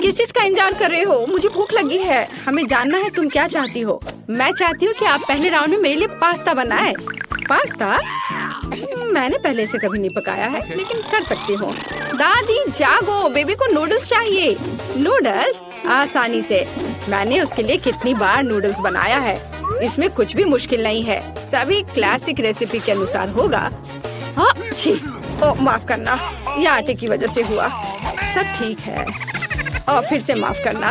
किस चीज का इंतजार कर रहे हो? मुझे भूख लगी है। हमें जानना है तुम क्या चाहती हो। मैं चाहती हूँ कि आप पहले राउंड में मेरे लिए पास्ता बनाए। पास्ता? मैंने पहले से कभी नहीं पकाया है, लेकिन कर सकती हूँ। दादी जागो, बेबी को नूडल्स चाहिए। नूडल्स? आसानी से। मैंने उसके लिए कितनी बार नूडल्स बनाया है। इसमें कुछ भी मुश्किल नहीं है। सभी क्लासिक रेसिपी के अनुसार होगा। माफ करना, ये आटे की वजह से हुआ। सब ठीक है। और फिर से माफ करना।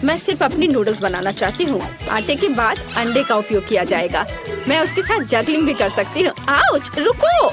मैं सिर्फ अपनी नूडल्स बनाना चाहती हूँ। आटे के बाद अंडे का उपयोग किया जाएगा। मैं उसके साथ जगलिंग भी कर सकती हूँ। आउच, रुको।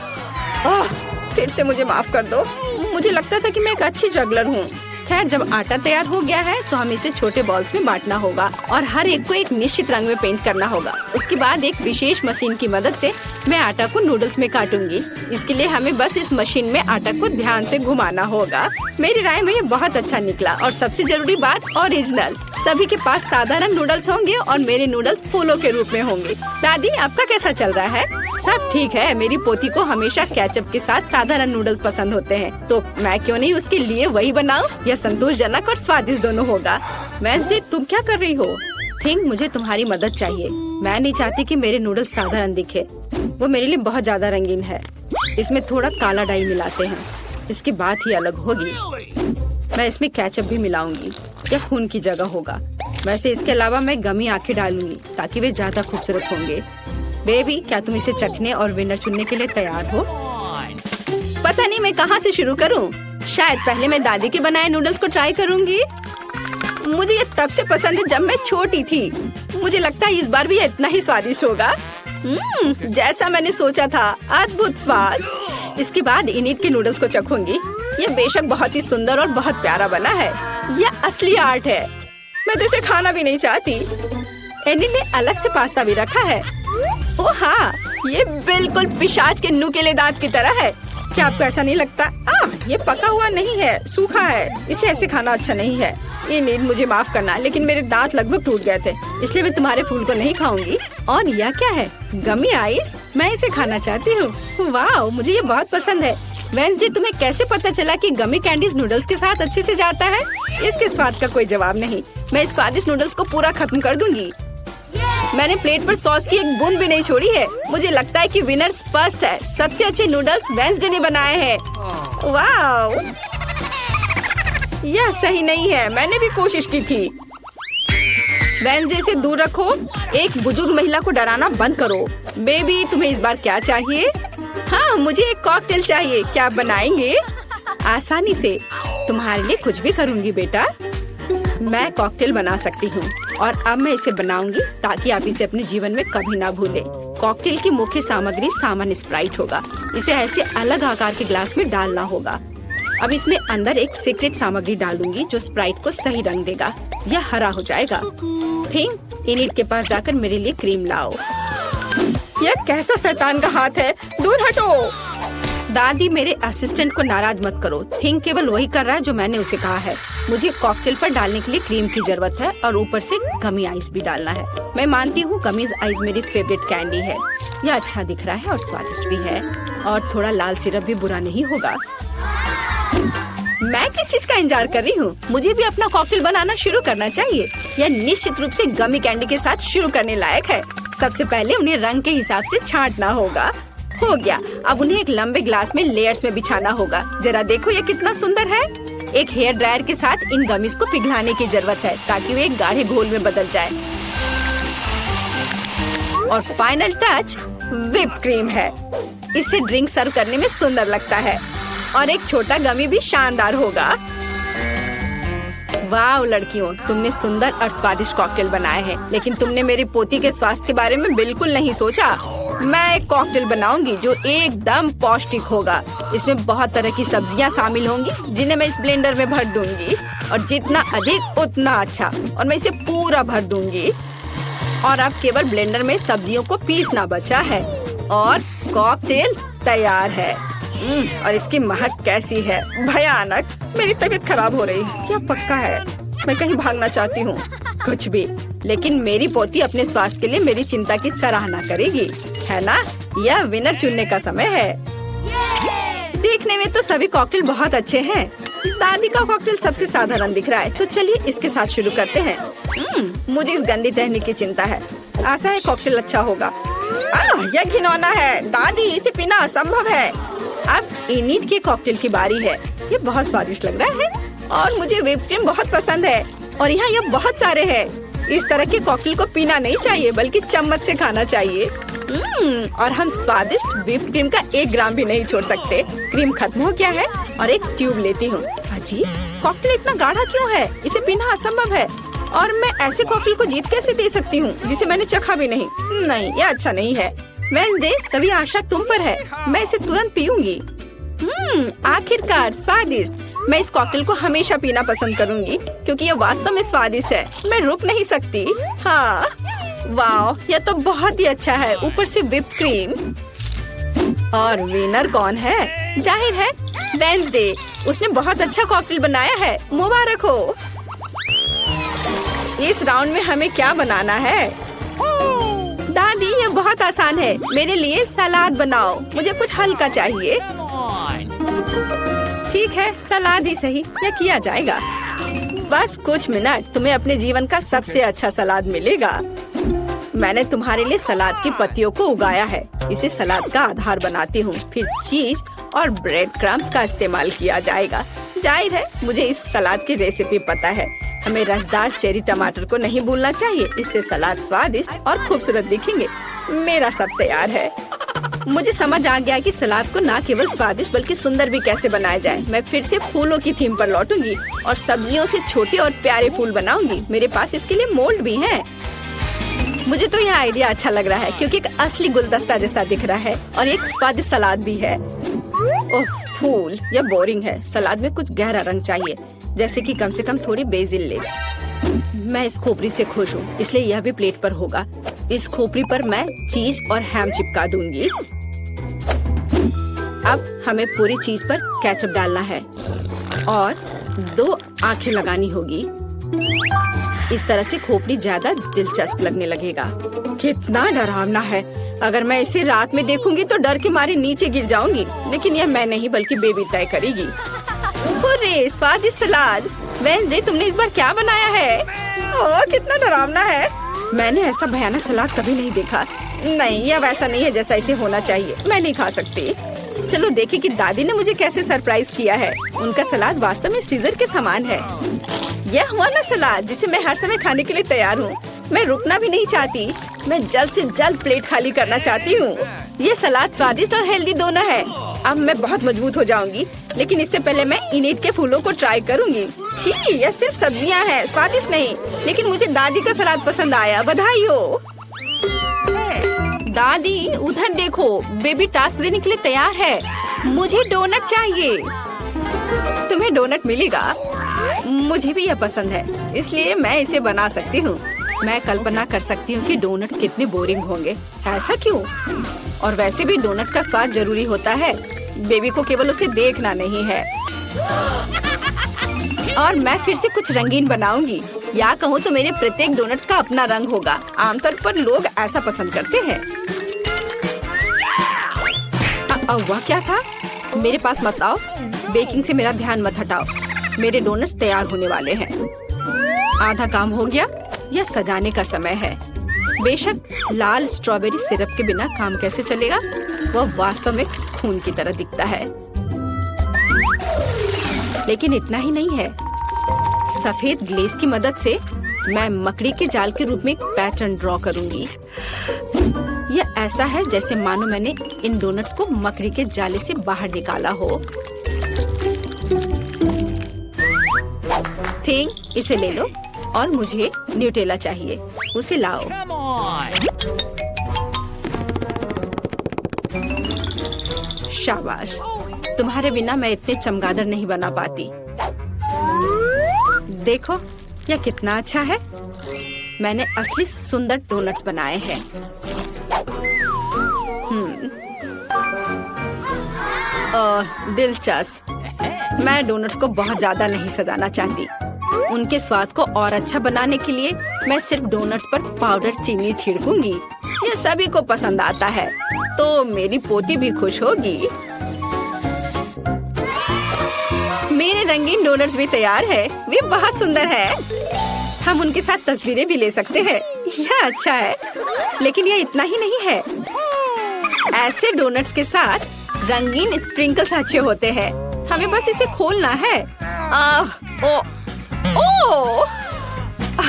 फिर से मुझे माफ कर दो। मुझे लगता था कि मैं एक अच्छी जगलर हूँ। खैर, जब आटा तैयार हो गया है तो हमें इसे छोटे बॉल्स में बांटना होगा और हर एक को एक निश्चित रंग में पेंट करना होगा। इसके बाद एक विशेष मशीन की मदद से मैं आटा को नूडल्स में काटूंगी। इसके लिए हमें बस इस मशीन में आटा को ध्यान से घुमाना होगा। मेरी राय में ये बहुत अच्छा निकला। और सबसे जरूरी बात, ओरिजिनल। सभी के पास साधारण नूडल्स होंगे और मेरे नूडल्स फूलों के रूप में होंगे। दादी, आपका कैसा चल रहा है? सब ठीक है। मेरी पोती को हमेशा केचप के साथ साधारण नूडल्स पसंद होते हैं, तो मैं क्यों नहीं उसके लिए वही बनाऊं? यह संतोषजनक और स्वादिष्ट दोनों होगा। वेंसडे, तुम क्या कर रही हो? थिंक, मुझे तुम्हारी मदद चाहिए। मैं नहीं चाहती कि मेरे नूडल्स साधारण दिखे। वो मेरे लिए बहुत ज्यादा रंगीन है। इसमें थोड़ा काला डाई मिलाते हैं। इसकी बात ही अलग होगी। मैं इसमें केचप भी मिलाऊंगी। यह खून की जगह होगा। वैसे इसके अलावा मैं गमी आंखें डालूंगी ताकि वे ज्यादा खूबसूरत होंगे। बेबी, क्या तुम इसे चखने और विनर चुनने के लिए तैयार हो? पता नहीं मैं कहाँ से शुरू करूँ। शायद पहले मैं दादी के बनाए नूडल्स को ट्राई करूँगी। मुझे ये तब से पसंद है जब मैं छोटी थी। मुझे लगता है इस बार भी इतना ही स्वादिष्ट होगा। जैसा मैंने सोचा था। अद्भुत स्वाद। इसके बाद इनिट के नूडल्स को चखूंगी। ये बेशक बहुत ही सुंदर और बहुत प्यारा बना है। यह असली आर्ट है। मैं तो इसे खाना भी नहीं चाहती। इनिट ने अलग से पास्ता भी रखा है। ओह हाँ, ये बिल्कुल पिशाच के नुकीले दांत की तरह है। क्या आपको ऐसा नहीं लगता? ये पका हुआ नहीं है, सूखा है। इसे ऐसे खाना अच्छा नहीं है। इनिट, मुझे माफ करना, लेकिन मेरे दांत लगभग टूट गए थे, इसलिए मैं तुम्हारे फूल को नहीं खाऊंगी। और यह क्या है? गमी आइस? मैं इसे खाना चाहती हूँ। वाह, मुझे ये बहुत पसंद है। वेंसडे, तुम्हें कैसे पता चला कि गमी कैंडीज नूडल्स के साथ अच्छे से जाता है? इसके स्वाद का कोई जवाब नहीं। मैं इस स्वादिष्ट नूडल्स को पूरा खत्म कर दूंगी। मैंने प्लेट पर सॉस की एक बूंद भी नहीं छोड़ी है। मुझे लगता है कि विनर स्पष्ट है। सबसे अच्छे नूडल्स वेंसडे ने बनाए हैं। वाह, यह सही नहीं है। मैंने भी कोशिश की थी। वेंसडे से दूर रखो। एक बुजुर्ग महिला को डराना बंद करो। बेबी, तुम्हें इस बार क्या चाहिए? हाँ, मुझे एक कॉकटेल चाहिए। क्या आप बनाएंगे? आसानी से। तुम्हारे लिए कुछ भी करूँगी बेटा। मैं कॉकटेल बना सकती हूँ और अब मैं इसे बनाऊंगी ताकि आप इसे अपने जीवन में कभी ना भूलें। कॉकटेल की मुख्य सामग्री सामान्य स्प्राइट होगा। इसे ऐसे अलग आकार के ग्लास में डालना होगा। अब इसमें अंदर एक सीक्रेट सामग्री डालूंगी जो स्प्राइट को सही रंग देगा। यह हरा हो जाएगा। थिंक, इनिट के पास जाकर मेरे लिए क्रीम लाओ। यह कैसा शैतान का हाथ है? दूर हटो। दादी, मेरे असिस्टेंट को नाराज मत करो। थिंक केवल वही कर रहा है जो मैंने उसे कहा है। मुझे कॉकटेल पर डालने के लिए क्रीम की जरूरत है और ऊपर से गमी आइस भी डालना है। मैं मानती हूँ गमी आइस मेरी फेवरेट कैंडी है। यह अच्छा दिख रहा है और स्वादिष्ट भी है। और थोड़ा लाल सिरप भी बुरा नहीं होगा। मैं किस चीज का इंतजार कर रही हूँ? मुझे भी अपना कॉकटेल बनाना शुरू करना चाहिए। यह निश्चित रूप से गमी कैंडी के साथ शुरू करने लायक है। सबसे पहले उन्हें रंग के हिसाब से छांटना होगा। हो गया। अब उन्हें एक लंबे ग्लास में लेयर्स में बिछाना होगा। जरा देखो ये कितना सुंदर है। एक हेयर ड्रायर के साथ इन गमीज को पिघलाने की जरूरत है ताकि वे एक गाढ़े घोल में बदल जाए। और फाइनल टच व्हिप क्रीम है। इससे ड्रिंक सर्व करने में सुंदर लगता है और एक छोटा गमी भी शानदार होगा। वाह लड़कियों, तुमने सुंदर और स्वादिष्ट कॉकटेल बनाए हैं, लेकिन तुमने मेरी पोती के स्वास्थ्य के बारे में बिल्कुल नहीं सोचा। मैं एक कॉकटेल बनाऊंगी जो एकदम पौष्टिक होगा। इसमें बहुत तरह की सब्जियां शामिल होंगी जिन्हें मैं इस ब्लेंडर में भर दूंगी। और जितना अधिक उतना अच्छा। और मैं इसे पूरा भर दूंगी। और अब केवल ब्लेंडर में सब्जियों को पीसना बचा है और कॉकटेल तैयार है। और इसकी महक कैसी है? भयानक। मेरी तबीयत खराब हो रही है। क्या पक्का है? मैं कहीं भागना चाहती हूँ। कुछ भी, लेकिन मेरी पोती अपने स्वास्थ्य के लिए मेरी चिंता की सराहना करेगी, है ना? यह विनर चुनने का समय है। देखने में तो सभी कॉकटेल बहुत अच्छे हैं। दादी का कॉकटेल सबसे साधारण दिख रहा है, तो चलिए इसके साथ शुरू करते हैं। मुझे इस गंदी टहनी की चिंता है। आशा है कॉकटेल अच्छा होगा। यह घिनौना है दादी, इसे पीना असंभव है। अब इनिट के कॉकटेल की बारी है। ये बहुत स्वादिष्ट लग रहा है और मुझे व्हिप क्रीम बहुत पसंद है और यहाँ ये बहुत सारे हैं। इस तरह के कॉकटेल को पीना नहीं चाहिए बल्कि चम्मच से खाना चाहिए। और हम स्वादिष्ट व्हिप क्रीम का 1 ग्राम भी नहीं छोड़ सकते। क्रीम खत्म हो गया है और एक ट्यूब लेती हूँ। अजी, कॉकटेल इतना गाढ़ा क्यों है? इसे पीना असंभव है और मैं ऐसे कॉकटेल को जीत कैसे दे सकती हूँ जिसे मैंने चखा भी नहीं। नहीं, ये अच्छा नहीं है। वेडनेसडे, सभी आशा तुम पर है। मैं इसे तुरंत पीऊंगी। आखिरकार स्वादिष्ट। मैं इस कॉकटेल को हमेशा पीना पसंद करूंगी क्योंकि यह वास्तव में स्वादिष्ट है। मैं रुक नहीं सकती। हाँ, वाह, यह तो बहुत ही अच्छा है। ऊपर से व्हिप क्रीम। और विनर कौन है? जाहिर है वेडनेसडे। उसने बहुत अच्छा कॉकटेल बनाया है। मुबारक हो। इस राउंड में हमें क्या बनाना है? दादी, ये बहुत आसान है। मेरे लिए सलाद बनाओ। मुझे कुछ हल्का चाहिए। ठीक है, सलाद ही सही। यह किया जाएगा। बस कुछ मिनट, तुम्हें अपने जीवन का सबसे अच्छा सलाद मिलेगा। मैंने तुम्हारे लिए सलाद की पत्तियों को उगाया है। इसे सलाद का आधार बनाती हूँ। फिर चीज और ब्रेड क्रम्स का इस्तेमाल किया जाएगा। जाहिर है मुझे इस सलाद की रेसिपी पता है। हमें रसदार चेरी टमाटर को नहीं भूलना चाहिए। इससे सलाद स्वादिष्ट और खूबसूरत दिखेंगे। मेरा सब तैयार है। मुझे समझ आ गया कि सलाद को न केवल स्वादिष्ट बल्कि सुंदर भी कैसे बनाया जाए। मैं फिर से फूलों की थीम पर लौटूंगी और सब्जियों से छोटे और प्यारे फूल बनाऊंगी। मेरे पास इसके लिए मोल्ड भी है। मुझे तो यह आइडिया अच्छा लग रहा है क्योंकि एक असली गुलदस्ता जैसा दिख रहा है और एक स्वादिष्ट सलाद भी है। ओह फूल, यह बोरिंग है। सलाद में कुछ गहरा रंग चाहिए, जैसे कि कम से कम थोड़ी बेसिल लीव्स। मैं इस खोपड़ी से खुश हूँ, इसलिए यह भी प्लेट पर होगा। इस खोपड़ी पर मैं चीज और हैम चिपका दूंगी। अब हमें पूरी चीज पर केचप डालना है और 2 आंखें लगानी होगी। इस तरह से खोपड़ी ज्यादा दिलचस्प लगने लगेगा। कितना डरावना है। अगर मैं इसे रात में देखूंगी तो डर के मारे नीचे गिर जाऊंगी। लेकिन यह मैं नहीं बल्कि बेबी तय करेगी। हुर्रे, स्वादिष्ट सलाद। वेडनेसडे, तुमने इस बार क्या बनाया है? ओह, कितना डरावना है। मैंने ऐसा भयानक सलाद कभी नहीं देखा। नहीं, यह वैसा नहीं है जैसा इसे होना चाहिए। मैं नहीं खा सकती। चलो देखें कि दादी ने मुझे कैसे सरप्राइज किया है। उनका सलाद वास्तव में सीजर के समान है। यह हुआ ना सलाद जिसे मैं हर समय खाने के लिए तैयार हूँ। मैं रुकना भी नहीं चाहती। मैं जल्द से जल्द प्लेट खाली करना चाहती हूँ। ये सलाद स्वादिष्ट और हेल्दी दोनों है। अब मैं बहुत मजबूत हो जाऊंगी, लेकिन इससे पहले मैं इनिट के फूलों को ट्राई करूंगी। छी, यह सिर्फ सब्जियां हैं, स्वादिष्ट नहीं। लेकिन मुझे दादी का सलाद पसंद आया। बधाई हो दादी। उधर देखो, बेबी टास्क देने के लिए तैयार है। मुझे डोनट चाहिए। तुम्हें डोनट मिलेगा। मुझे भी यह पसंद है, इसलिए मैं इसे बना सकती हूँ। मैं कल्पना कर सकती हूँ कि डोनट्स कितने बोरिंग होंगे। ऐसा क्यों? और वैसे भी डोनट का स्वाद जरूरी होता है। बेबी को केवल उसे देखना नहीं है। और मैं फिर से कुछ रंगीन बनाऊंगी। या कहूँ तो मेरे प्रत्येक डोनट्स का अपना रंग होगा। आमतौर पर लोग ऐसा पसंद करते हैं। वह क्या था? मेरे पास मत आओ। बेकिंग से मेरा ध्यान मत हटाओ। मेरे डोनट्स तैयार होने वाले हैं। आधा काम हो गया। यह सजाने का समय है। बेशक लाल स्ट्रॉबेरी सिरप के बिना काम कैसे चलेगा? वह वास्तव में खून की तरह दिखता है। लेकिन इतना ही नहीं है। सफेद ग्लेज की मदद से मैं मकड़ी के जाल के रूप में एक पैटर्न ड्रॉ करूंगी। यह ऐसा है जैसे मानो मैंने इन डोनट्स को मकड़ी के जाले से बाहर निकाला हो। थिंग, इसे ले लो। और मुझे न्यूटेला चाहिए। उसे लाओ। शाबाश। तुम्हारे बिना मैं इतने चमगादड़ नहीं बना पाती। देखो, यह कितना अच्छा है। मैंने असली सुंदर डोनट्स बनाए हैं। दिलचस्प। मैं डोनट्स को बहुत ज्यादा नहीं सजाना चाहती। उनके स्वाद को और अच्छा बनाने के लिए मैं सिर्फ डोनट्स पर पाउडर चीनी छिड़कूंगी। यह सभी को पसंद आता है, तो मेरी पोती भी खुश होगी। मेरे मेरे रंगीन डोनट्स भी तैयार है। वे बहुत सुंदर है। हम उनके साथ तस्वीरें भी ले सकते हैं। यह अच्छा है, लेकिन यह इतना ही नहीं है। ऐसे डोनट्स के साथ रंगीन स्प्रिंकल्स अच्छे होते हैं। हमें बस इसे खोलना है।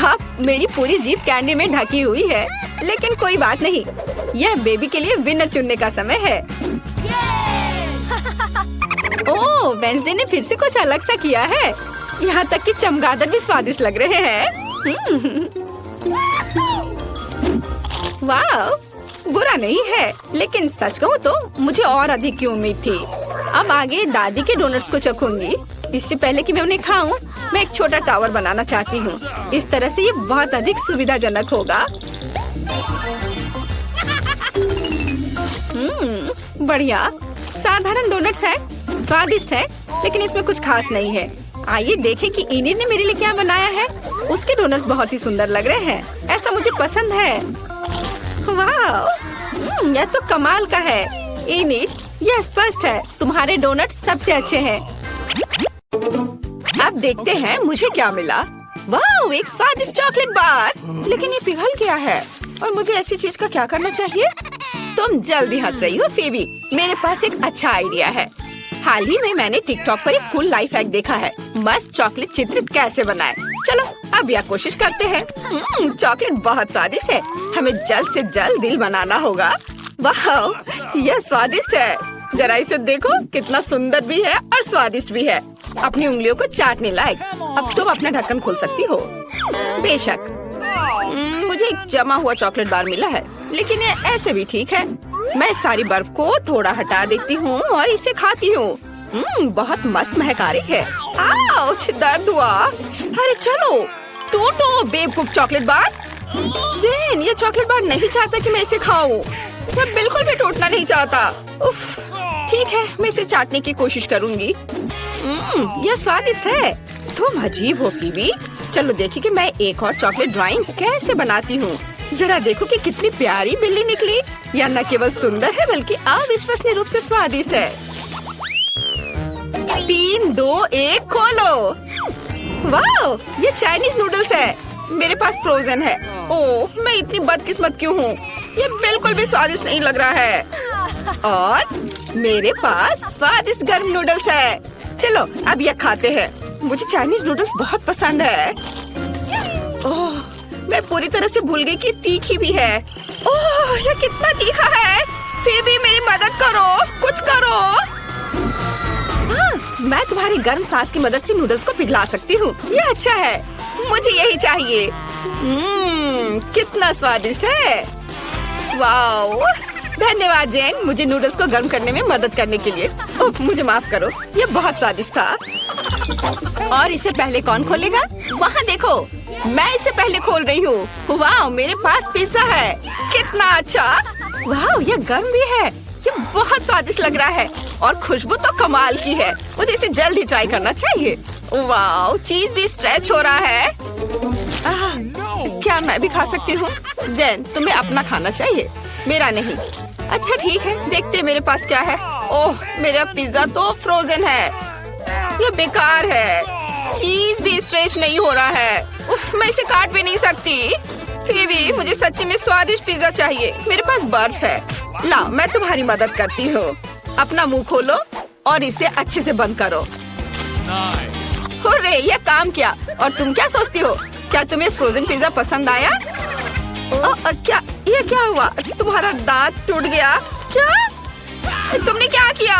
अब मेरी पूरी जीभ कैंडी में ढकी हुई है, लेकिन कोई बात नहीं। यह बेबी के लिए विनर चुनने का समय है। ओह, वेंसडे ने फिर से कुछ अलग सा किया है। यहाँ तक कि चमगादड़ भी स्वादिष्ट लग रहे हैं। वाह, बुरा नहीं है, लेकिन सच कहूँ तो मुझे और अधिक की उम्मीद थी। अब आगे दादी के डोनट्स को चखूंगी। इससे पहले कि मैं उन्हें खाऊं, मैं एक छोटा टावर बनाना चाहती हूँ। इस तरह से ये बहुत अधिक सुविधाजनक होगा। बढ़िया। साधारण डोनट्स है, स्वादिष्ट है, लेकिन इसमें कुछ खास नहीं है। आइए देखें कि इनिड ने मेरे लिए क्या बनाया है। उसके डोनट्स बहुत ही सुंदर लग रहे हैं। ऐसा मुझे पसंद है। वाह, यह तो कमाल का है। इनिड, यह स्पष्ट है तुम्हारे डोनट्स सबसे अच्छे हैं। अब देखते हैं मुझे क्या मिला। वाह, एक स्वादिष्ट चॉकलेट बार। लेकिन ये पिघल गया है और मुझे ऐसी चीज का क्या करना चाहिए? तुम जल्दी हंस रही हो फेबी। मेरे पास एक अच्छा आइडिया है। हाल ही में मैंने टिकटॉक पर एक कूल लाइफ हैक देखा है। मस्त चॉकलेट चित्र कैसे बनाए। चलो अब यह कोशिश करते हैं। चॉकलेट बहुत स्वादिष्ट है। हमें जल्द से जल्द दिल बनाना होगा। वाह, यह स्वादिष्ट है। जरा इसे देखो, कितना सुंदर भी है और स्वादिष्ट भी है। अपनी उंगलियों को चाटने लायक। अब तुम अपना ढक्कन खोल सकती हो। बेशक मुझे एक जमा हुआ चॉकलेट बार मिला है, लेकिन ये ऐसे भी ठीक है। मैं सारी बर्फ को थोड़ा हटा देती हूँ और इसे खाती हूँ। बहुत मस्त महकारी है। आउच, दर्द हुआ। अरे चलो, टोटो बेवकूफ चॉकलेट बार। जेन, ये चॉकलेट बार नहीं चाहता कि मैं इसे खाऊं। मैं बिल्कुल भी टूटना नहीं चाहता। उफ, ठीक है, मैं इसे चाटने की कोशिश करूंगी। यह स्वादिष्ट है। तुम अजीब हो फीबी। चलो देखिए कि मैं एक और चॉकलेट ड्राइंग कैसे बनाती हूँ। जरा देखो कि कितनी प्यारी बिल्ली निकली। यह न केवल सुंदर है बल्कि अविश्वसनीय रूप से स्वादिष्ट है। 3, 2, 1 खोलो। वाह, ये चाइनीज नूडल्स है। मेरे पास फ्रोजन है। ओह, मैं इतनी बदकिस्मत क्यों हूँ? ये बिल्कुल भी स्वादिष्ट नहीं लग रहा है। और मेरे पास स्वादिष्ट गर्म नूडल्स है। चलो अब यह खाते हैं। मुझे चाइनीज नूडल्स बहुत पसंद है। ओह, मैं पूरी तरह से भूल गई कि तीखी भी है। ओह, यह कितना तीखा है। फिर भी मेरी मदद करो, कुछ करो। हाँ, मैं तुम्हारी गर्म सांस की मदद से नूडल्स को पिघला सकती हूँ। यह अच्छा है, मुझे यही चाहिए। कितना स्वादिष्ट है। वाओ, धन्यवाद जेन, मुझे नूडल्स को गर्म करने में मदद करने के लिए। ओह, मुझे माफ करो, यह बहुत स्वादिष्ट था। और इसे पहले कौन खोलेगा? वहाँ देखो, मैं इसे पहले खोल रही हूँ। वाह, मेरे पास पिज्जा है। कितना अच्छा। वाह, यह गर्म भी है। ये बहुत स्वादिष्ट लग रहा है और खुशबू तो कमाल की है। मुझे इसे जल्द ही ट्राई करना चाहिए। वाह, चीज भी स्ट्रेच हो रहा है। क्या मैं भी खा सकती हूँ? जेन, तुम्हें अपना खाना चाहिए, मेरा नहीं। अच्छा ठीक है, देखते मेरे पास क्या है। ओह, मेरा पिज्जा तो फ्रोजन है। यह बेकार है। चीज भी स्ट्रेच नहीं हो रहा है। उफ, मैं इसे काट भी नहीं सकती। फिर भी मुझे सच्ची में स्वादिष्ट पिज्जा चाहिए। मेरे पास बर्फ है। लाओ, मैं तुम्हारी मदद करती हूँ। अपना मुंह खोलो और इसे अच्छे से बंद करो। हुर्रे, यह काम किया। और तुम क्या सोचती हो? क्या तुम्हें फ्रोजन पिज्जा पसंद आया? क्या ये क्या हुआ? तुम्हारा दांत टूट गया क्या? तुमने क्या किया?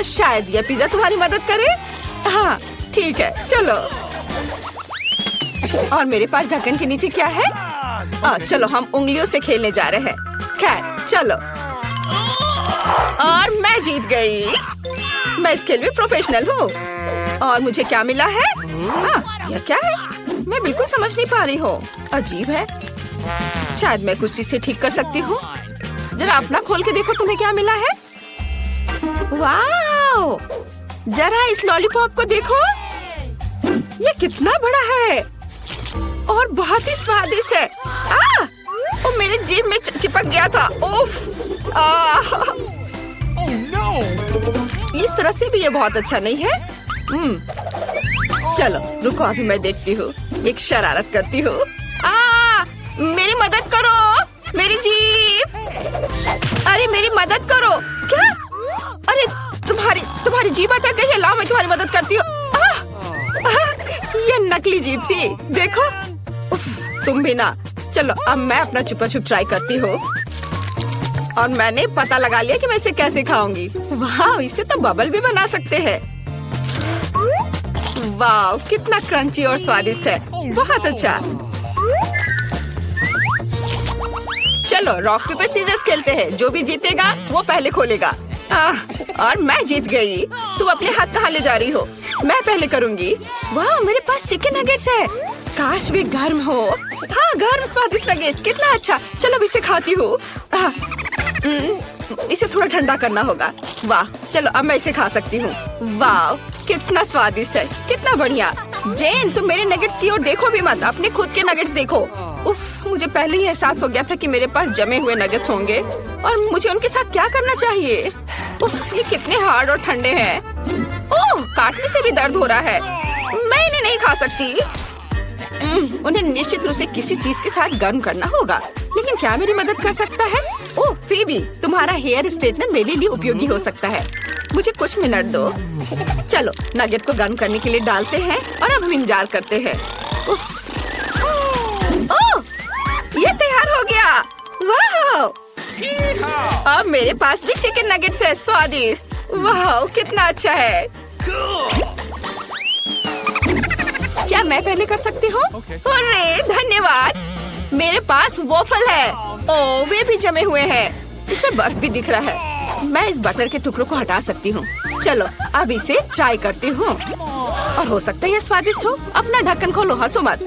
शायद यह पिज्जा तुम्हारी मदद करे। हाँ ठीक है, चलो। और मेरे पास ढक्कन के नीचे क्या है? चलो हम उंगलियों से खेलने जा रहे हैं। खैर चलो। और मैं जीत गई। मैं इस खेल में प्रोफेशनल हूँ। और मुझे क्या मिला है? यह क्या है? मैं बिल्कुल समझ नहीं पा रही हूँ। अजीब है। शायद मैं कुछ चीज से ठीक कर सकती हूँ। जरा अपना खोल के देखो, तुम्हें क्या मिला है? वाओ! जरा इस लॉलीपॉप को देखो। ये कितना बड़ा है और बहुत ही स्वादिष्ट है। वो मेरे जीभ में चिपक गया था। उफ! इस तरह से भी ये बहुत अच्छा नहीं है। चलो रुको, अभी मैं देखती हूँ, एक शरारत करती हूँ। मेरी मदद करो, मेरी जीप। अरे मेरी मदद करो। क्या? अरे तुम्हारी जीप अटक गई है। लाओ मैं तुम्हारी मदद करती हूँ। ये नकली जीप थी, देखो। तुम भी ना। चलो अब मैं अपना छुपा छुप ट्राई करती हूँ। और मैंने पता लगा लिया कि मैं इसे कैसे खाऊंगी। वाह, इसे तो बबल भी बना सकते हैं। वाह, कितना क्रंची और स्वादिष्ट है। बहुत अच्छा। चलो रॉक पेपर सीजर्स खेलते हैं। जो भी जीतेगा वो पहले खोलेगा। और मैं जीत गई। तुम अपने हाथ कहाँ ले जा रही हो? मैं पहले करूंगी। वाह, मेरे पास चिकन नगेट्स है। काश भी गर्म हो। हाँ, गर्म स्वादिष्ट नगेट्स, कितना अच्छा। चलो अब इसे खाती हूँ। इसे थोड़ा ठंडा करना होगा। वाह, चलो अब मैं इसे खा सकती हूँ। वाह, कितना स्वादिष्ट है, कितना बढ़िया। जेन, तुम मेरे नगेट्स की ओर देखो भी मत, अपने खुद के नगेट्स देखो। उफ, मुझे पहले ही एहसास हो गया था कि मेरे पास जमे हुए नगेट्स होंगे और मुझे उनके साथ क्या करना चाहिए। उफ, ये कितने हार्ड और ठंडे हैं। ओह, काटने से भी दर्द हो रहा है। मैं इन्हें नहीं खा सकती। उन्हें निश्चित रूप से किसी चीज के साथ गर्म करना होगा। लेकिन क्या मेरी मदद कर सकता है? ओह फीबी, तुम्हारा हेयर स्ट्रेटनर मेरे लिए उपयोगी हो सकता है। मुझे कुछ मिनट दो। चलो नगेट को गर्म करने के लिए डालते हैं और अब हम इंतजार करते हैं। उफ। ओह, ये तैयार हो गया। वाह, अब मेरे पास भी चिकन नगेट्स है, स्वादिष्ट। वाह, कितना अच्छा है। क्या मैं पहले कर सकती हूँ? अरे धन्यवाद। मेरे पास वॉफल है। ओह, वे भी जमे हुए हैं। इसमें बर्फ भी दिख रहा है। मैं इस बटर के टुकड़ों को हटा सकती हूँ। चलो अब इसे ट्राई करती हूँ और हो सकता है ये स्वादिष्ट हो। अपना ढक्कन खोलो, हंसो मत।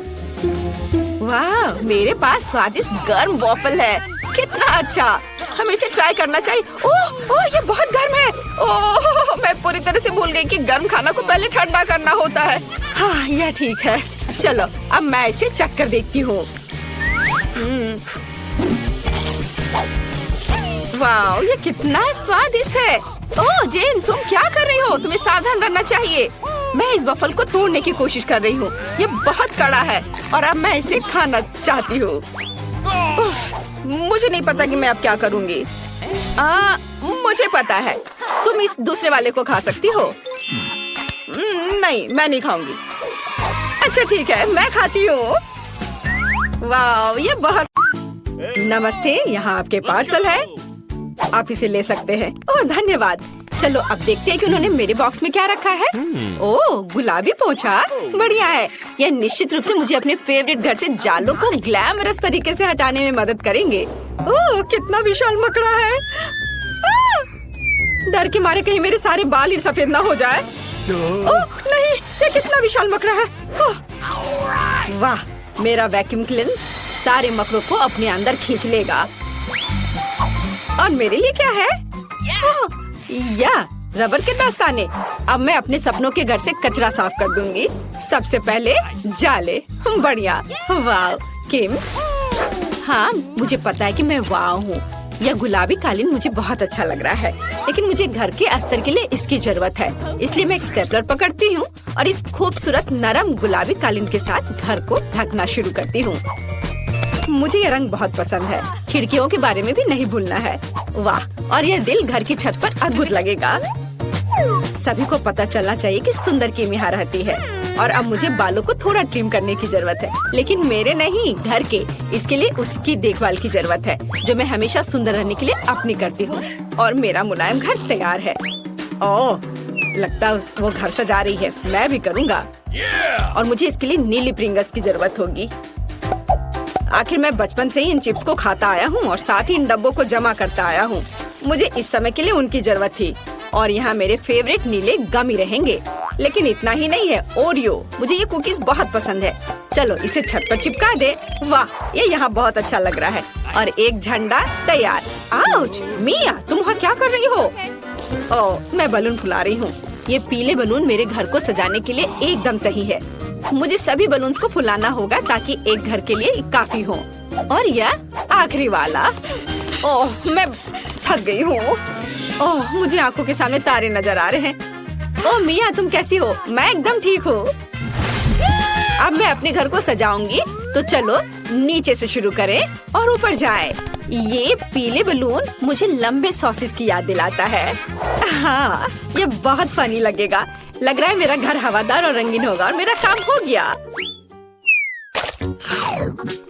वाह, मेरे पास स्वादिष्ट गर्म वॉफल है। कितना अच्छा, हमें इसे ट्राई करना चाहिए। ओह, ये बहुत गर्म है। ओह, मैं पूरी तरह से भूल गई कि गर्म खाना को पहले ठंडा करना होता है। हाँ, यह ठीक है। चलो अब मैं इसे चख कर देखती हूँ। वाह, ये कितना स्वादिष्ट है। ओह जेन, तुम क्या कर रही हो? तुम्हें सावधान रहना चाहिए। मैं इस वफल को तोड़ने की कोशिश कर रही हूँ। ये बहुत कड़ा है और अब मैं इसे खाना चाहती हूँ। मुझे नहीं पता कि मैं अब क्या करूँगी। मुझे पता है, तुम इस दूसरे वाले को खा सकती हो। नहीं, मैं नहीं खाऊंगी। अच्छा ठीक है, मैं खाती हूँ। वाह, ये बहुत। नमस्ते, यहाँ आपके पार्सल है, आप इसे ले सकते हैं। ओह धन्यवाद। चलो अब देखते हैं कि उन्होंने मेरे बॉक्स में क्या रखा है। ओह, गुलाबी पोंछा, बढ़िया है। यह निश्चित रूप से मुझे अपने फेवरेट घर से जालों को ग्लैमरस तरीके से हटाने में मदद करेंगे। ओह, कितना विशाल मकड़ा है। डर के मारे कहीं मेरे सारे बाल ही सफेद ना हो जाए। ओह नहीं, ये कितना विशाल मकड़ा है। वाह, मेरा वैक्यूम क्लीनर सारे मकड़ों को अपने अंदर खींच लेगा। और मेरे लिए क्या है? या रबर के दस्ताने। अब मैं अपने सपनों के घर से कचरा साफ कर दूंगी। सबसे पहले जाले। बढ़िया। वाह किम, हाँ मुझे पता है कि मैं वाह हूँ। यह गुलाबी कालीन मुझे बहुत अच्छा लग रहा है, लेकिन मुझे घर के अस्तर के लिए इसकी जरूरत है। इसलिए मैं एक स्टेपलर पकड़ती हूँ और इस खूबसूरत नरम गुलाबी कालीन के साथ घर को ढकना शुरू करती हूँ। मुझे ये रंग बहुत पसंद है। खिड़कियों के बारे में भी नहीं भूलना है। वाह, और यह दिल घर की छत पर अद्भुत लगेगा। सभी को पता चलना चाहिए कि सुंदर किम यहाँ रहती है। और अब मुझे बालों को थोड़ा ट्रिम करने की जरूरत है, लेकिन मेरे नहीं, घर के। इसके लिए उसकी देखभाल की जरूरत है, जो मैं हमेशा सुंदर रहने के लिए अपनी करती हूँ। और मेरा मुलायम घर तैयार है। ओह, लगता है वो घर सजा रही है। मैं भी करूँगा। और मुझे इसके लिए नीली प्रिंगल्स की जरूरत होगी। आखिर मैं बचपन से ही इन चिप्स को खाता आया हूँ और साथ ही इन डब्बों को जमा करता आया हूँ। मुझे इस समय के लिए उनकी जरूरत थी। और यहाँ मेरे फेवरेट नीले गमी रहेंगे। लेकिन इतना ही नहीं है, ओरियो। मुझे ये कुकीज बहुत पसंद है। चलो इसे छत पर चिपका दे। वाह, ये यहाँ बहुत अच्छा लग रहा है। और एक झंडा तैयार। आउच, मिया तुम वहाँ क्या कर रही हो? ओह, मैं बलून फुला रही हूँ। ये पीले बलून मेरे घर को सजाने के लिए एकदम सही है। मुझे सभी बलून्स को फुलाना होगा ताकि एक घर के लिए काफी हो। और यह आखिरी वाला। ओह, मैं थक गई हूँ। ओह, मुझे आंखों के सामने तारे नजर आ रहे हैं। ओह मिया, तुम कैसी हो? मैं एकदम ठीक हूँ। अब मैं अपने घर को सजाऊंगी, तो चलो नीचे से शुरू करें और ऊपर जाएं। ये पीले बलून मुझे लंबे सॉसेस की याद दिलाता है। हाँ, ये बहुत फनी लगेगा। लग रहा है मेरा घर हवादार और रंगीन होगा और मेरा काम हो गया।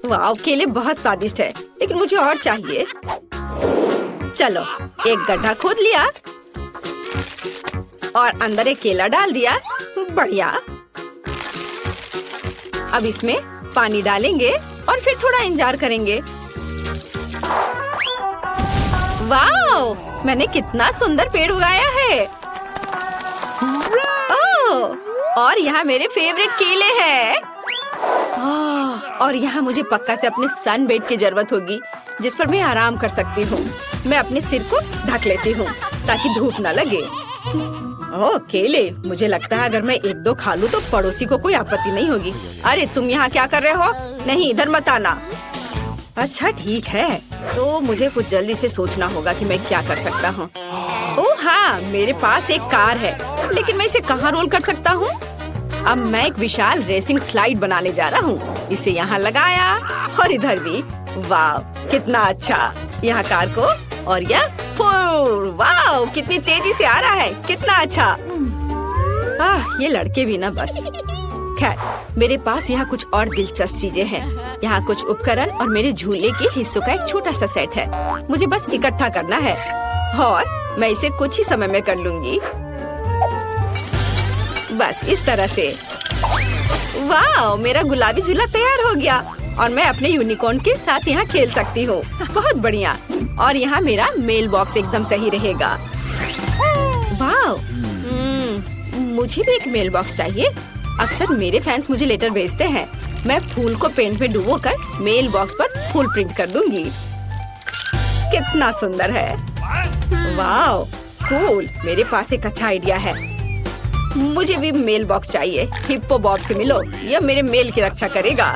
वाह, केले बहुत स्वादिष्ट है, लेकिन मुझे और चाहिए। चलो, एक गड्ढा खोद लिया और अंदर एक केला डाल दिया। बढ़िया। अब इसमें पानी डालेंगे और फिर थोड़ा इंतजार करेंगे। वाह, मैंने कितना सुंदर पेड़ उगाया है। ओह, और यहाँ मेरे फेवरेट केले हैं। और यहाँ मुझे पक्का से अपने सन बेड की जरूरत होगी, जिस पर मैं आराम कर सकती हूँ। मैं अपने सिर को ढक लेती हूँ ताकि धूप न लगे। ओह, केले। मुझे लगता है अगर मैं एक दो खा लूँ तो पड़ोसी को कोई आपत्ति नहीं होगी। अरे तुम यहाँ क्या कर रहे हो? नहीं, इधर मत आना। अच्छा ठीक है, तो मुझे कुछ जल्दी से सोचना होगा कि मैं क्या कर सकता हूँ। ओह हाँ, मेरे पास एक कार है, लेकिन मैं इसे कहाँ रोल कर सकता हूँ? अब मैं एक विशाल रेसिंग स्लाइड बनाने जा रहा हूँ। इसे यहाँ लगाया और इधर भी। वाह, कितना अच्छा। यहाँ कार को और यह वाह, कितनी तेजी से आ रहा है। कितना अच्छा। ये लड़के भी ना बस। खैर, मेरे पास यहाँ कुछ और दिलचस्प चीजें हैं। यहाँ कुछ उपकरण और मेरे झूले के हिस्सों का एक छोटा सा सेट है। मुझे बस इकट्ठा करना है और मैं इसे कुछ ही समय में कर लूंगी। बस इस तरह से। वाह, मेरा गुलाबी झूला तैयार हो गया और मैं अपने यूनिकॉर्न के साथ यहाँ खेल सकती हूँ। बहुत बढ़िया। और यहाँ मेरा मेल बॉक्स एकदम सही रहेगा। वाह, मुझे भी एक मेल बॉक्स चाहिए। अक्सर मेरे फैंस मुझे लेटर भेजते हैं। मैं फूल को पेंट में डुबोकर मेल बॉक्स पर फूल प्रिंट कर दूंगी। कितना सुंदर है। वाह, कूल। मेरे पास एक अच्छा आइडिया है। मुझे भी मेल बॉक्स चाहिए। हिप्पो बॉब से मिलो, यह मेरे मेल की रक्षा करेगा।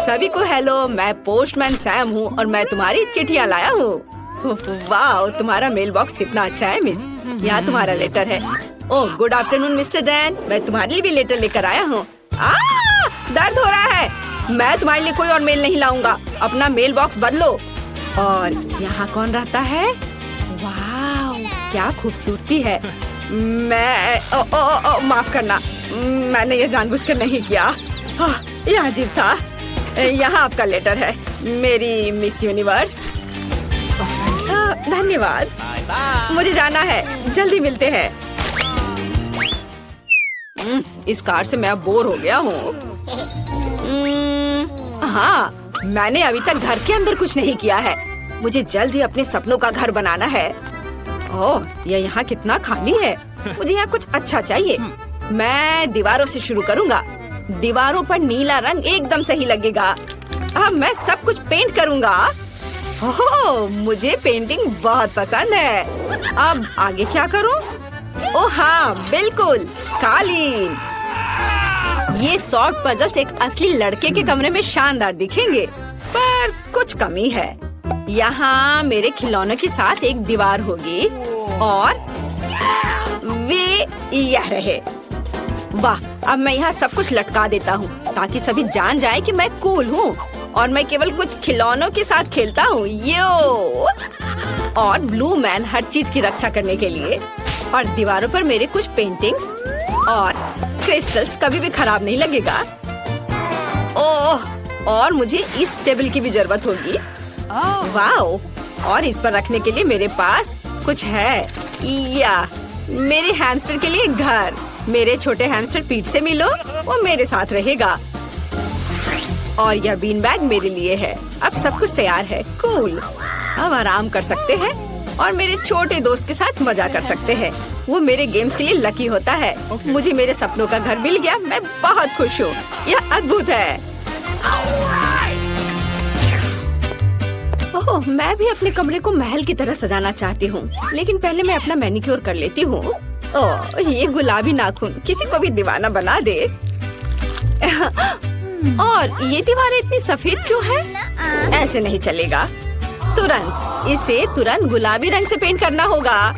सभी को हेलो, मैं पोस्टमैन सैम हूँ और मैं तुम्हारी चिट्ठियाँ लाया हूँ। वाह, तुम्हारा मेल बॉक्स कितना अच्छा है मिस। यहाँ तुम्हारा लेटर है। ओह, गुड आफ्टरनून मिस्टर डैन, मैं तुम्हारे लिए भी लेटर लेकर आया हूँ। दर्द हो रहा है। मैं तुम्हारे लिए कोई और मेल नहीं लाऊंगा। अपना मेल बॉक्स बदलो। और यहाँ कौन रहता है? वाह, क्या खूबसूरती है। मैं माफ करना, मैंने ये जानबूझकर नहीं किया। यह अजीब था। यहाँ आपका लेटर है, मेरी मिस यूनिवर्स। धन्यवाद। मुझे जाना है, जल्दी मिलते हैं। इस कार से मैं बोर हो गया हूँ। हाँ, मैंने अभी तक घर के अंदर कुछ नहीं किया है। मुझे जल्द ही अपने सपनों का घर बनाना है। ओह, ये यहाँ कितना खाली है। मुझे यहाँ कुछ अच्छा चाहिए। मैं दीवारों से शुरू करूँगा। दीवारों पर नीला रंग एकदम सही लगेगा। अब मैं सब कुछ पेंट करूँगा। ओह, मुझे पेंटिंग बहुत पसंद है। अब आगे क्या करूँ? ओह हाँ, बिल्कुल, कालीन। ये सॉर्ट पजल्स एक असली लड़के के कमरे में शानदार दिखेंगे, पर कुछ कमी है। यहाँ मेरे खिलौनों के साथ एक दीवार होगी और वे यह रहे। वाह, अब मैं यहाँ सब कुछ लटका देता हूँ ताकि सभी जान जाए कि मैं कूल हूँ और मैं केवल कुछ खिलौनों के साथ खेलता हूँ। यो, और ब्लू मैन हर चीज की रक्षा करने के लिए। और दीवारों पर मेरे कुछ पेंटिंग्स और क्रिस्टल्स कभी भी खराब नहीं लगेगा। ओह, और मुझे इस टेबल की भी जरूरत होगी। वाह, और इस पर रखने के लिए मेरे पास कुछ है। या मेरे हैमस्टर के लिए घर। मेरे छोटे हैमस्टर पीट से मिलो, वो मेरे साथ रहेगा। और यह बीन बैग मेरे लिए है। अब सब कुछ तैयार है। कूल। अब आराम कर सकते हैं और मेरे छोटे दोस्त के साथ मजा कर सकते हैं। वो मेरे गेम्स के लिए लकी होता है। मुझे मेरे सपनों का घर मिल गया। मैं बहुत खुश हूँ। यह अद्भुत है। ओह, मैं भी अपने कमरे को महल की तरह सजाना चाहती हूँ, लेकिन पहले मैं अपना मैनिक्योर कर लेती हूँ। ओह, ये गुलाबी नाखून किसी को भी दीवाना बना दे। और ये दीवारें इतनी सफेद क्यों है? ऐसे नहीं चलेगा। तुरंत इसे तुरंत गुलाबी रंग से पेंट करना होगा।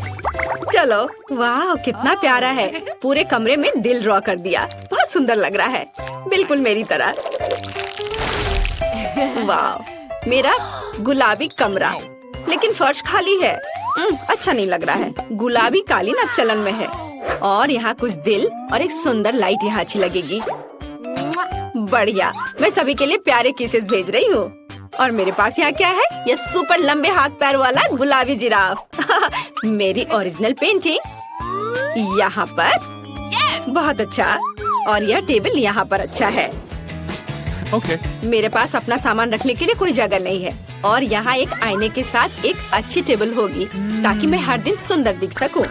चलो, वाह कितना प्यारा है। पूरे कमरे में दिल ड्रॉ कर दिया। बहुत सुंदर लग रहा है, बिल्कुल मेरी तरह। वाह, मेरा गुलाबी कमरा, लेकिन फर्श खाली है। अच्छा नहीं लग रहा है। गुलाबी कालीन अब चलन में है और यहाँ कुछ दिल और एक सुंदर लाइट यहाँ अच्छी लगेगी। बढ़िया, मैं सभी के लिए प्यारे किसेस भेज रही हूँ। और मेरे पास यहाँ क्या है? ये सुपर लंबे हाथ पैर वाला गुलाबी जिराफ। मेरी ओरिजिनल पेंटिंग यहाँ पर। बहुत अच्छा। और यह टेबल यहाँ पर अच्छा है। मेरे पास अपना सामान रखने के लिए कोई जगह नहीं है और यहाँ एक आईने के साथ एक अच्छी टेबल होगी ताकि मैं हर दिन सुंदर दिख सकूं।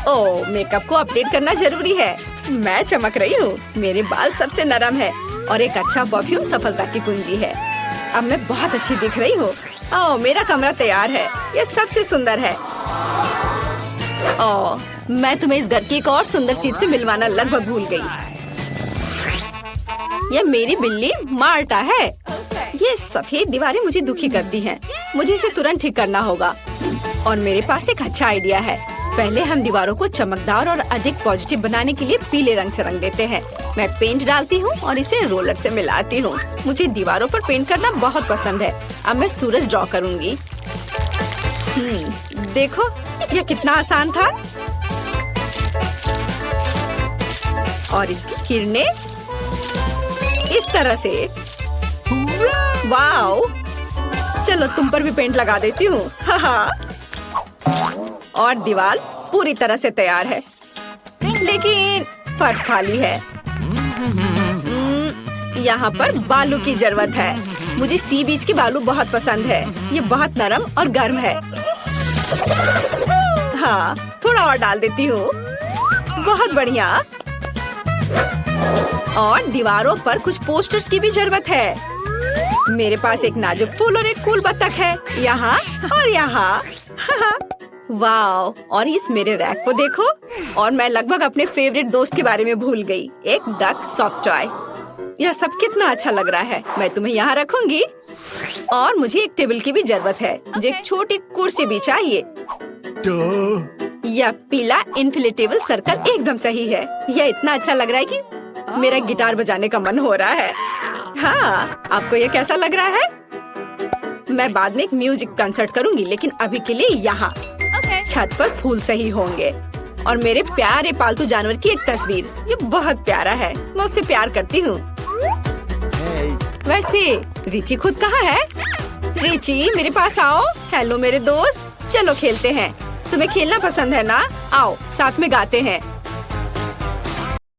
ओह, मेकअप को अपडेट करना जरूरी है। मैं चमक रही हूँ। मेरे बाल सबसे नरम है और एक अच्छा परफ्यूम सफलता की कुंजी है। अब मैं बहुत अच्छी दिख रही हूँ। ओह, मेरा कमरा तैयार है। यह सबसे सुंदर है। ओह, मैं तुम्हें इस घर की एक और सुंदर चीज से मिलवाना लगभग भूल गई। यह मेरी बिल्ली मार्टा है। ये सफेद दीवारें मुझे दुखी करती हैं। मुझे इसे तुरंत ठीक करना होगा। और मेरे पास एक अच्छा आइडिया है। पहले हम दीवारों को चमकदार और अधिक पॉजिटिव बनाने के लिए पीले रंग से रंग देते हैं। मैं पेंट डालती हूँ और इसे रोलर से मिलाती हूँ। मुझे दीवारों पर पेंट करना बहुत पसंद है। अब मैं सूरज ड्रॉ करूँगी। देखो, यह कितना आसान था। और इसकी किरणें इस तरह से। वाओ, चलो तुम पर भी पेंट लगा देती हूँ। और दीवार पूरी तरह से तैयार है, लेकिन फर्श खाली है। यहाँ पर बालू की जरूरत है। मुझे सी बीच की बालू बहुत पसंद है। ये बहुत नरम और गर्म है। हाँ, थोड़ा और डाल देती हूँ। बहुत बढ़िया। और दीवारों पर कुछ पोस्टर्स की भी जरूरत है। मेरे पास एक नाजुक फूल और एक फूल बत्तख है, यहाँ और यहाँ। वाओ, और इस मेरे रैक को देखो। और मैं लगभग अपने फेवरेट दोस्त के बारे में भूल गई, एक डक सॉफ्ट टॉय। यह सब कितना अच्छा लग रहा है। मैं तुम्हें यहाँ रखूंगी। और मुझे एक टेबल की भी जरूरत है। मुझे एक छोटी कुर्सी भी चाहिए। यह पीला इन्फ्लेटेबल सर्कल एकदम सही है। यह इतना अच्छा लग रहा है कि मेरा गिटार बजाने का मन हो रहा है। हाँ, आपको ये कैसा लग रहा है? मैं बाद में एक म्यूजिक कंसर्ट करूंगी, लेकिन अभी के लिए यहाँ छत पर फूल सही होंगे। और मेरे प्यारे पालतू जानवर की एक तस्वीर। ये बहुत प्यारा है। मैं उससे प्यार करती हूँ। वैसे रिची खुद कहाँ है? रिची, मेरे पास आओ। हेलो मेरे दोस्त, चलो खेलते हैं। तुम्हें खेलना पसंद है ना? आओ, साथ में गाते हैं।